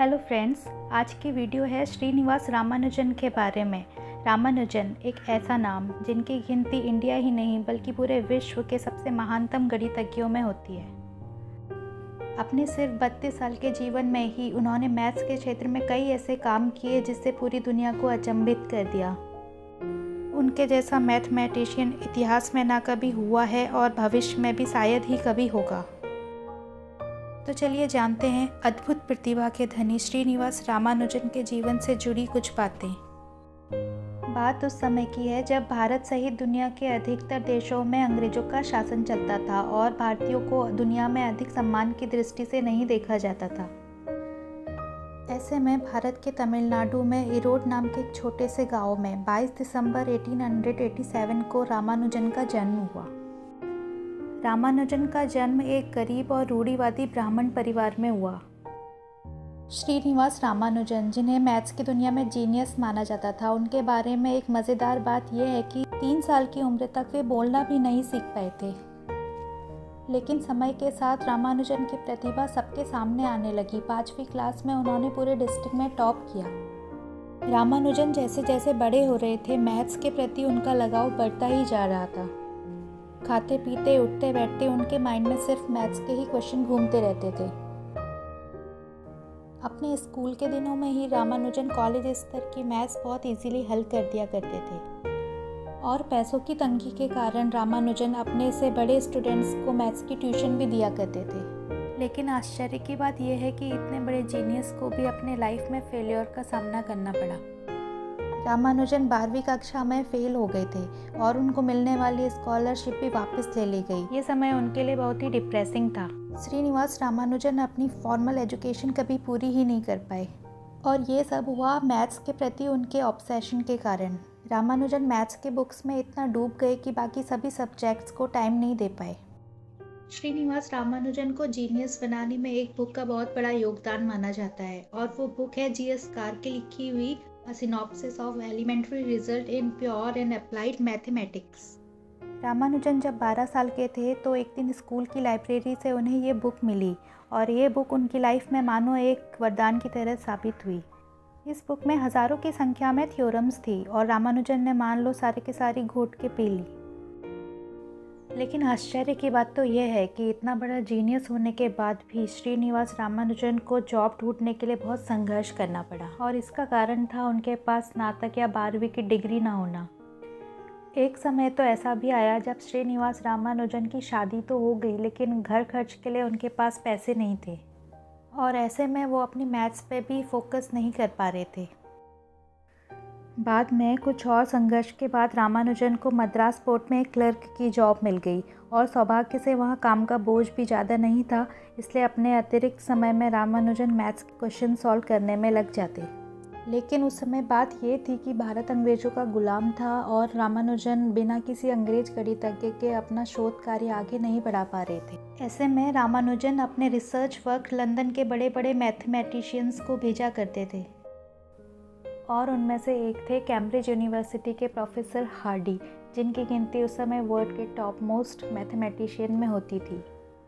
Hello friends, आज की video है श्रीनिवास रामानुजन के बारे में। रामानुजन एक ऐसा नाम जिनकी गिनती इंडिया ही नहीं बल्कि पूरे विश्व के सबसे महानतम गणितज्ञों में होती है। अपने सिर्फ 32 साल के जीवन में ही उन्होंने मैथ्स के क्षेत्र में कई ऐसे काम किए जिससे पूरी दुनिया को अचंभित कर दिया। उनके जैसा मैथमेटिशियन इतिहास में ना कभी हुआ है और भविष्य में भी शायद ही कभी होगा। तो चलिए जानते हैं अद्भुत प्रतिभा के धनी श्रीनिवास रामानुजन के जीवन से जुड़ी कुछ बातें। बात उस समय की है जब भारत सहित दुनिया के अधिकतर देशों में अंग्रेजों का शासन चलता था और भारतीयों को दुनिया में अधिक सम्मान की दृष्टि से नहीं देखा जाता था। ऐसे में भारत के तमिलनाडु में इरोड नाम के एक छोटे से गांव में 22 दिसंबर 1887 को रामानुजन का जन्म हुआ। रामानुजन का जन्म एक गरीब और रूढ़िवादी ब्राह्मण परिवार में हुआ। श्रीनिवास रामानुजन, जिन्हें मैथ्स की दुनिया में जीनियस माना जाता था, उनके बारे में एक मज़ेदार बात यह है कि 3 साल की उम्र तक वे बोलना भी नहीं सीख पाए थे। लेकिन समय के साथ रामानुजन की प्रतिभा सबके सामने आने लगी। 5वीं क्लास में उन्होंने पूरे डिस्ट्रिक्ट में टॉप किया। रामानुजन जैसे जैसे बड़े हो रहे थे, मैथ्स के प्रति उनका लगाव बढ़ता ही जा रहा था। खाते पीते उठते बैठते उनके माइंड में सिर्फ मैथ्स के ही क्वेश्चन घूमते रहते थे। अपने स्कूल के दिनों में ही रामानुजन कॉलेज स्तर की मैथ्स बहुत इजीली हल कर दिया करते थे और पैसों की तंगी के कारण रामानुजन अपने से बड़े स्टूडेंट्स को मैथ्स की ट्यूशन भी दिया करते थे। लेकिन आश्चर्य की बात यह है कि इतने बड़े जीनियस को भी अपने लाइफ में फेलियर का सामना करना पड़ा। रामानुजन 12वीं कक्षा में फेल हो गए थे और उनको मिलने वाली स्कॉलरशिप भी वापस ले ली गई। ये समय उनके लिए बहुत ही डिप्रेसिंग था। श्रीनिवास रामानुजन अपनी फॉर्मल एजुकेशन कभी पूरी ही नहीं कर पाए और ये सब हुआ मैथ्स के प्रति उनके ऑब्सेशन के कारण। रामानुजन मैथ्स के बुक्स में इतना डूब गए कि बाकी सभी सब्जेक्ट्स को टाइम नहीं दे पाए। श्रीनिवास रामानुजन को जीनियस बनाने में एक बुक का बहुत बड़ा योगदान माना जाता है और वो बुक है जी.एस. कार की लिखी हुई A Synopsis of Elementary Result in Pure and Applied Mathematics। Ramanujan जब 12 साल के थे तो एक दिन स्कूल की लाइब्रेरी से उन्हें ये बुक मिली और ये बुक उनकी लाइफ में मानो एक वरदान की तरह साबित हुई। इस बुक में हज़ारों की संख्या में थ्योरम्स थी और रामानुजन ने मान लो सारे के सारी घोट के पी ली। लेकिन आश्चर्य की बात तो यह है कि इतना बड़ा जीनियस होने के बाद भी श्रीनिवास रामानुजन को जॉब ढूंढने के लिए बहुत संघर्ष करना पड़ा और इसका कारण था उनके पास स्नातक या 12वीं की डिग्री ना होना। एक समय तो ऐसा भी आया जब श्रीनिवास रामानुजन की शादी तो हो गई लेकिन घर खर्च के लिए उनके पास पैसे नहीं थे और ऐसे में वो अपनी मैथ्स पे भी फोकस नहीं कर पा रहे थे। बाद में कुछ और संघर्ष के बाद रामानुजन को मद्रास पोर्ट में एक क्लर्क की जॉब मिल गई और सौभाग्य से वहाँ काम का बोझ भी ज़्यादा नहीं था, इसलिए अपने अतिरिक्त समय में रामानुजन मैथ्स के क्वेश्चन सॉल्व करने में लग जाते। लेकिन उस समय बात ये थी कि भारत अंग्रेज़ों का गुलाम था और रामानुजन बिना किसी अंग्रेज गणितज्ञ के अपना शोध कार्य आगे नहीं बढ़ा पा रहे थे। ऐसे में रामानुजन अपने रिसर्च वर्क लंदन के बड़े बड़े मैथमेटिशियंस को भेजा करते थे और उनमें से एक थे कैम्ब्रिज यूनिवर्सिटी के प्रोफेसर हार्डी, जिनकी गिनती उस समय वर्ल्ड के टॉप मोस्ट मैथमेटिशियन में होती थी।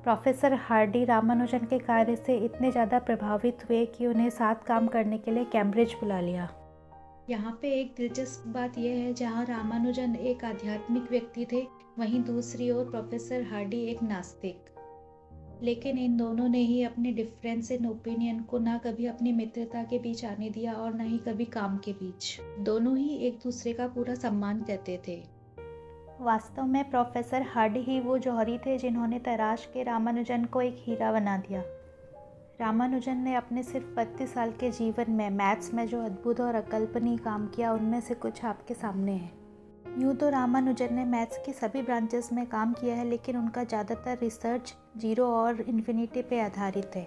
प्रोफेसर हार्डी रामानुजन के कार्य से इतने ज़्यादा प्रभावित हुए कि उन्हें साथ काम करने के लिए कैम्ब्रिज बुला लिया। यहाँ पे एक दिलचस्प बात यह है, जहाँ रामानुजन एक आध्यात्मिक व्यक्ति थे, वहीं दूसरी ओर प्रोफेसर हार्डी एक नास्तिक। लेकिन इन दोनों ने ही अपने डिफरेंस इन ओपिनियन को ना कभी अपनी मित्रता के बीच आने दिया और ना ही कभी काम के बीच। दोनों ही एक दूसरे का पूरा सम्मान करते थे। वास्तव में प्रोफेसर हार्डी ही वो जौहरी थे जिन्होंने तराश के रामानुजन को एक हीरा बना दिया। रामानुजन ने अपने सिर्फ 32 साल के जीवन में मैथ्स में जो अद्भुत और अकल्पनीय काम किया, उनमें से कुछ आपके सामने है। यूँ तो रामानुजन ने मैथ्स की सभी ब्रांचेस में काम किया है, लेकिन उनका ज़्यादातर रिसर्च जीरो और इन्फिनिटी पे आधारित है।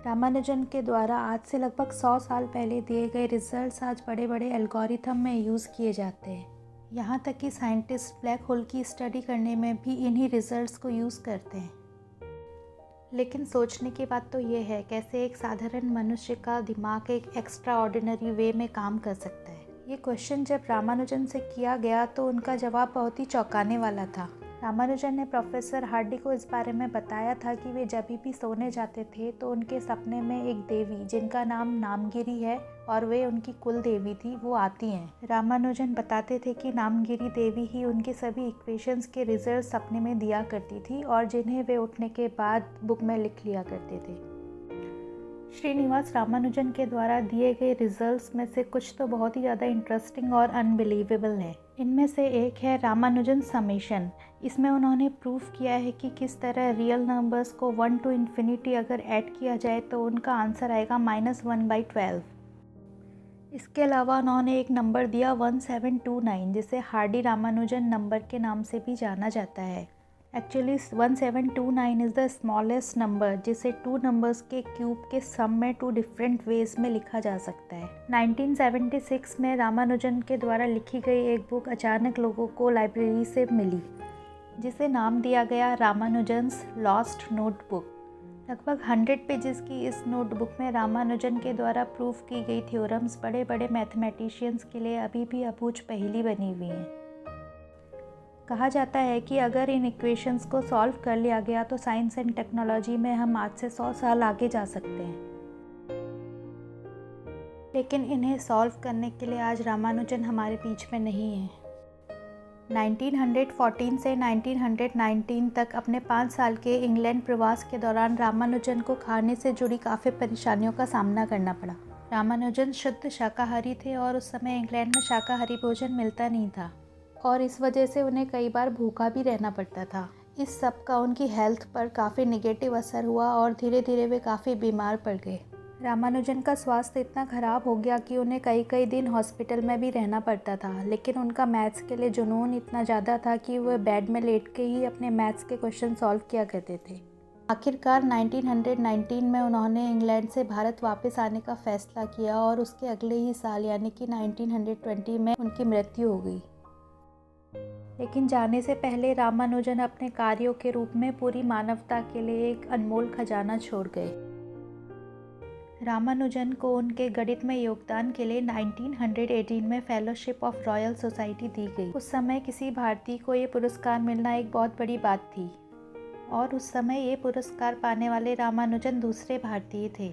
रामानुजन के द्वारा आज से लगभग 100 साल पहले दिए गए रिजल्ट्स आज बड़े बड़े एल्गोरिथम में यूज़ किए जाते हैं। यहाँ तक कि साइंटिस्ट ब्लैक होल की स्टडी करने में भी इन्हीं रिजल्ट्स को यूज़ करते हैं। लेकिन सोचने की बात तो ये है, कैसे एक साधारण मनुष्य का दिमाग एक एक्स्ट्रा ऑर्डिनरी वे में काम कर सकता है। ये क्वेश्चन जब रामानुजन से किया गया तो उनका जवाब बहुत ही चौंकाने वाला था। रामानुजन ने प्रोफेसर हार्डी को इस बारे में बताया था कि वे जब भी सोने जाते थे तो उनके सपने में एक देवी जिनका नाम नामगिरी है और वे उनकी कुल देवी थी वो आती हैं। रामानुजन बताते थे कि नामगिरी देवी ही उनके सभी इक्वेशंस के रिजल्ट सपने में दिया करती थी और जिन्हें वे उठने के बाद बुक में लिख लिया करते थे। श्रीनिवास रामानुजन के द्वारा दिए गए रिजल्ट्स में से कुछ तो बहुत ही ज़्यादा इंटरेस्टिंग और अनबिलीवेबल हैं। इनमें से एक है रामानुजन समेशन। इसमें उन्होंने प्रूफ किया है कि किस तरह रियल नंबर्स को 1 to इन्फिनिटी अगर ऐड किया जाए तो उनका आंसर आएगा -1/12। इसके अलावा उन्होंने एक नंबर दिया 1729 जिसे हार्डी रामानुजन नंबर के नाम से भी जाना जाता है। Actually 1729 is the smallest number जिसे 2 नंबर्स के क्यूब के सम में 2 डिफरेंट वेज में लिखा जा सकता है। 1976 में रामानुजन के द्वारा लिखी गई एक बुक अचानक लोगों को लाइब्रेरी से मिली जिसे नाम दिया गया रामानुजन्स लॉस्ट नोटबुक। लगभग 100 पेजेस की इस नोटबुक में रामानुजन के द्वारा प्रूफ की गई थ्योरम्स बड़े बड़े मैथमेटिशियंस के लिए अभी भी अबूझ पहेली बनी हुई हैं। कहा जाता है कि अगर इन इक्वेशंस को सॉल्व कर लिया गया तो साइंस एंड टेक्नोलॉजी में हम आज से 100 साल आगे जा सकते हैं। लेकिन इन्हें सॉल्व करने के लिए आज रामानुजन हमारे बीच में नहीं है। 1914 से 1919 तक अपने 5 साल के इंग्लैंड प्रवास के दौरान रामानुजन को खाने से जुड़ी काफ़ी परेशानियों का सामना करना पड़ा। रामानुजन शुद्ध शाकाहारी थे और उस समय इंग्लैंड में शाकाहारी भोजन मिलता नहीं था और इस वजह से उन्हें कई बार भूखा भी रहना पड़ता था। इस सब का उनकी हेल्थ पर काफ़ी नेगेटिव असर हुआ और धीरे धीरे वे काफ़ी बीमार पड़ गए। रामानुजन का स्वास्थ्य इतना ख़राब हो गया कि उन्हें कई कई दिन हॉस्पिटल में भी रहना पड़ता था, लेकिन उनका मैथ्स के लिए जुनून इतना ज़्यादा था कि वह बेड में लेट के ही अपने मैथ्स के क्वेश्चन सॉल्व किया करते थे। आखिरकार 1919 में उन्होंने इंग्लैंड से भारत वापस आने का फ़ैसला किया और उसके अगले ही साल यानी कि 1920 में उनकी मृत्यु हो गई। लेकिन जाने से पहले रामानुजन अपने कार्यों के रूप में पूरी मानवता के लिए एक अनमोल खजाना छोड़ गए। रामानुजन को उनके गणित में योगदान के लिए 1918 में फेलोशिप ऑफ रॉयल सोसाइटी दी गई। उस समय किसी भारतीय को ये पुरस्कार मिलना एक बहुत बड़ी बात थी और उस समय ये पुरस्कार पाने वाले रामानुजन दूसरे भारतीय थे।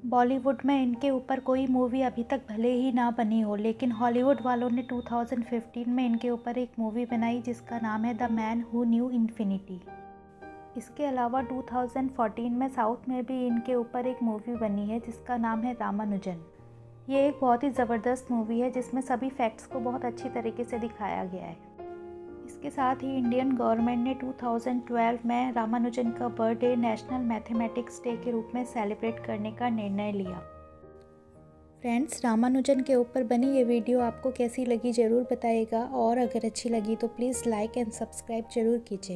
बॉलीवुड में इनके ऊपर कोई मूवी अभी तक भले ही ना बनी हो, लेकिन हॉलीवुड वालों ने 2015 में इनके ऊपर एक मूवी बनाई जिसका नाम है the man who knew infinity. इसके अलावा 2014 में साउथ में भी इनके ऊपर एक मूवी बनी है जिसका नाम है रामानुजन। ये एक बहुत ही ज़बरदस्त मूवी है जिसमें सभी फैक्ट्स को बहुत अच्छी तरीके से दिखाया गया है। इसके साथ ही इंडियन गवर्नमेंट ने 2012 में रामानुजन का बर्थडे नेशनल मैथमेटिक्स डे के रूप में सेलिब्रेट करने का निर्णय लिया। फ्रेंड्स, रामानुजन के ऊपर बनी ये वीडियो आपको कैसी लगी ज़रूर बताइएगा और अगर अच्छी लगी तो प्लीज़ लाइक एंड सब्सक्राइब ज़रूर कीजिए।